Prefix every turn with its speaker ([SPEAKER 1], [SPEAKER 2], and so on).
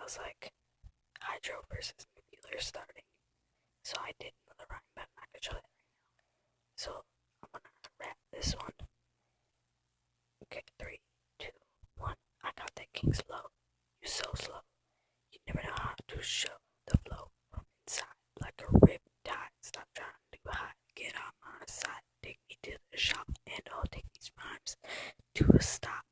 [SPEAKER 1] was like Hydro versus Nuclear starting. So I did another rhyme, but I'm not gonna show that right now. So I'm gonna rap this one. Okay, 3, 2, 1. I got that king's flow. You so slow. You never know how to show the flow from inside like a rip tide. Stop trying to hide. Get on my side. Take me to the shop and I'll take these rhymes to a stop.